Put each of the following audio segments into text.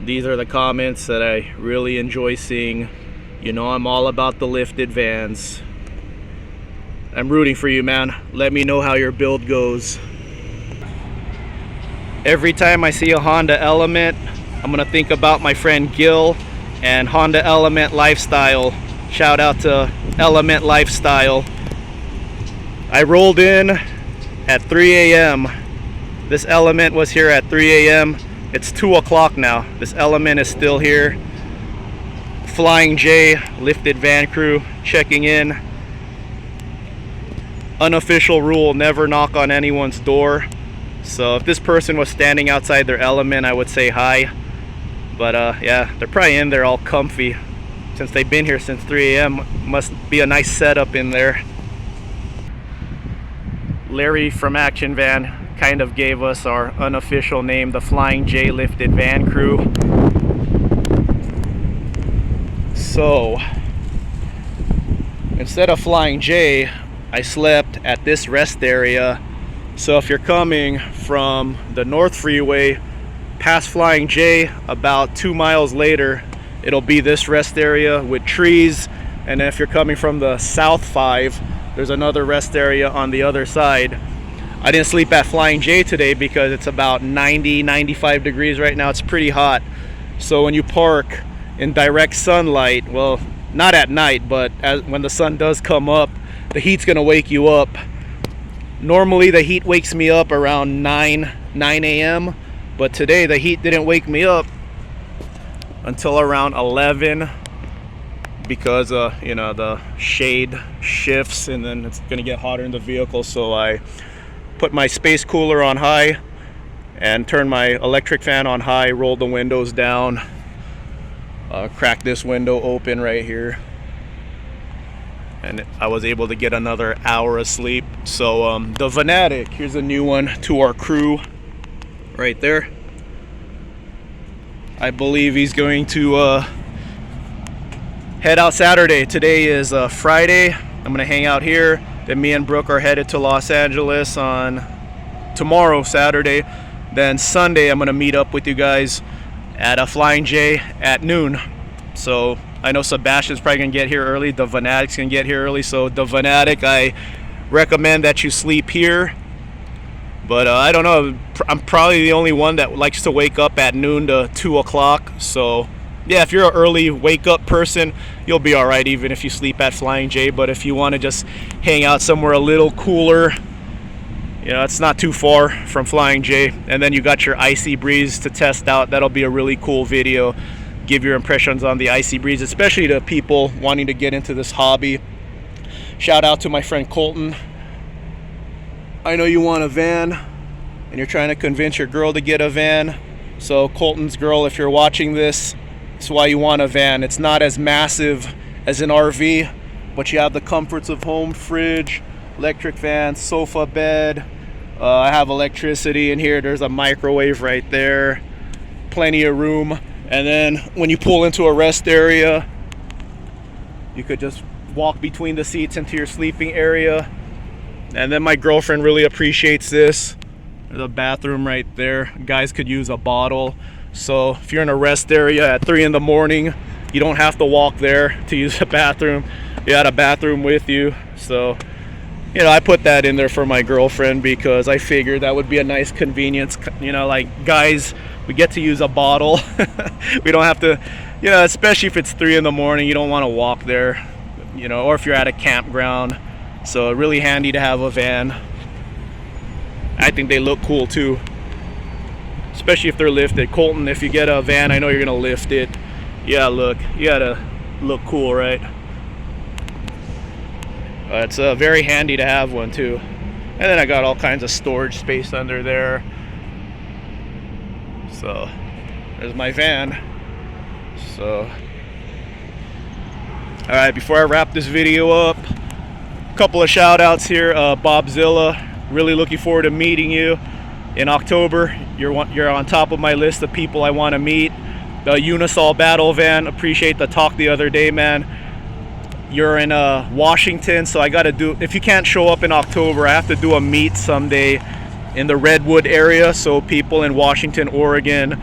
These are the comments that I really enjoy seeing. You know, I'm all about the lifted vans. I'm rooting for you, man. Let me know how your build goes. Every time I see a Honda Element, I'm gonna think about my friend Gil and Honda Element Lifestyle. Shout out to Element Lifestyle. I rolled in at 3 a.m. This Element was here at 3 a.m. It's 2 o'clock now. This Element is still here. Flying J lifted van crew checking in. Unofficial rule, never knock on anyone's door. So if this person was standing outside their Element, I would say hi. But yeah, they're probably in there all comfy. Since they've been here since 3 a.m. Must be a nice setup in there. Larry from Action Van kind of gave us our unofficial name, the Flying J lifted van crew. So instead of Flying J, I slept at this rest area. So if you're coming from the North Freeway past Flying J, about 2 miles later, it'll be this rest area with trees. And if you're coming from the South 5, there's another rest area on the other side. I didn't sleep at Flying J today because it's about 90-95 degrees right now. It's pretty hot. So when you park in direct sunlight, well, not at night, but when the sun does come up, the heat's gonna wake you up. Normally the heat wakes me up around 9 a.m. but today the heat didn't wake me up until around 11 because you know, the shade shifts and then it's gonna get hotter in the vehicle. So I put my space cooler on high and turn my electric fan on high, roll the windows down, crack this window open right here, and I was able to get another hour of sleep. So the Venatic, here's a new one to our crew right there. I believe he's going to head out Saturday. Today is Friday. I'm gonna hang out here. Then me and Brooke are headed to Los Angeles on tomorrow, Saturday. Then Sunday I'm gonna meet up with you guys at a Flying J at noon. So I know Sebastian's probably gonna get here early. The Venatic's gonna get here early. So the Venatic, I recommend that you sleep here. But I don't know, I'm probably the only one that likes to wake up at noon to 2 o'clock. So yeah, if you're an early wake up person, you'll be all right even if you sleep at Flying J. But if you want to just hang out somewhere a little cooler, you know, it's not too far from Flying J, and then you got your Icy Breeze to test out. That'll be a really cool video. Give your impressions on the Icy Breeze, especially to people wanting to get into this hobby. Shout out to my friend Colton. I know you want a van and you're trying to convince your girl to get a van. So Colton's girl, if you're watching this, that's why you want a van. It's not as massive as an RV, but you have the comforts of home, fridge, electric fan, sofa bed. I have electricity in here. There's a microwave right there. Plenty of room. And then when you pull into a rest area, you could just walk between the seats into your sleeping area. And then my girlfriend really appreciates this. There's a bathroom right there. Guys could use a bottle. So if you're in a rest area at 3 in the morning, you don't have to walk there to use the bathroom. You had a bathroom with you. So, you know, I put that in there for my girlfriend because I figured that would be a nice convenience. You know, like guys, we get to use a bottle. We don't have to, you know, especially if it's 3 in the morning, you don't want to walk there, you know, or if you're at a campground. So really handy to have a van. I think they look cool too, especially if they're lifted. Colton, if you get a van, I know you're gonna lift it. Yeah, look, you gotta look cool, right? It's very handy to have one too. And then I got all kinds of storage space under there. So there's my van. So all right, before I wrap this video up, a couple of shout outs here. Bobzilla, really looking forward to meeting you in October. You're on top of my list of people I want to meet. The Unisol Battle Van, appreciate the talk the other day, man. You're in Washington, so I got to do, if you can't show up in October, I have to do a meet someday in the Redwood area, so people in Washington, Oregon,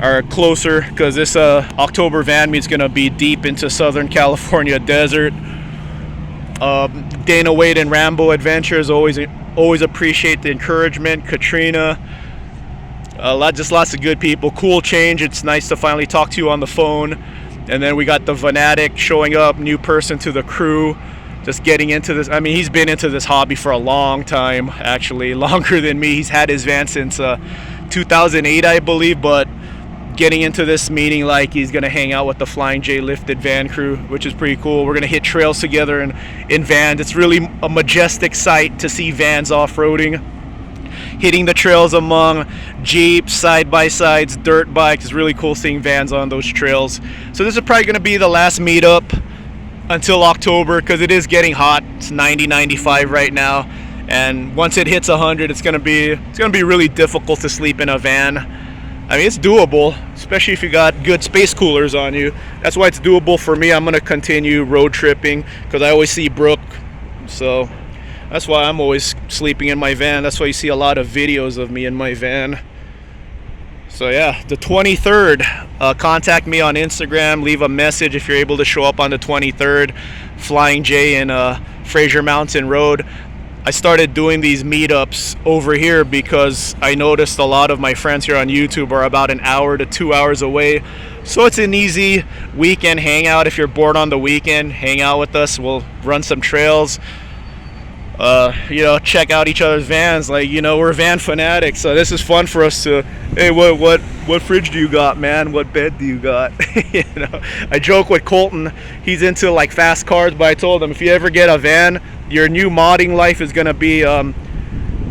are closer, because this October van meet's gonna be deep into Southern California desert. Dana Wade and Rambo Adventures, always appreciate the encouragement. Katrina, just lots of good people. Cool Change, it's nice to finally talk to you on the phone. And then we got the Vanatic showing up, new person to the crew, just getting into this. I mean, he's been into this hobby for a long time, actually, longer than me. He's had his van since 2008, I believe, but getting into this meeting like he's gonna hang out with the Flying J lifted van crew, which is pretty cool. We're gonna hit trails together in vans. It's really a majestic sight to see vans off-roading, hitting the trails among Jeeps, side-by-sides, dirt bikes. It's really cool seeing vans on those trails. So this is probably gonna be the last meetup until October, because it is getting hot. It's 90, 95 right now, and once it hits 100, it's gonna be really difficult to sleep in a van. I mean, it's doable, especially if you got good space coolers on you. That's why it's doable for me. I'm gonna continue road tripping because I always see Brooke, so that's why I'm always sleeping in my van. That's why you see a lot of videos of me in my van. So yeah, the 23rd, contact me on Instagram, leave a message if you're able to show up on the 23rd, Flying J in Fraser Mountain Road. I started doing these meetups over here because I noticed a lot of my friends here on YouTube are about an hour to 2 hours away. So it's an easy weekend hangout. If you're bored on the weekend, hang out with us. We'll run some trails. Check out each other's vans. Like, we're van fanatics, so this is fun for us to, hey, what fridge do you got, man? What bed do you got? I joke with Colton. He's into like fast cars, but I told him if you ever get a van, your new modding life is gonna be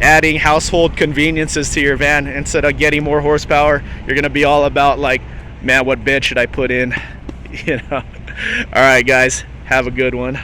adding household conveniences to your van. Instead of getting more horsepower, you're gonna be all about like, man, what bed should I put in? All right, guys, have a good one.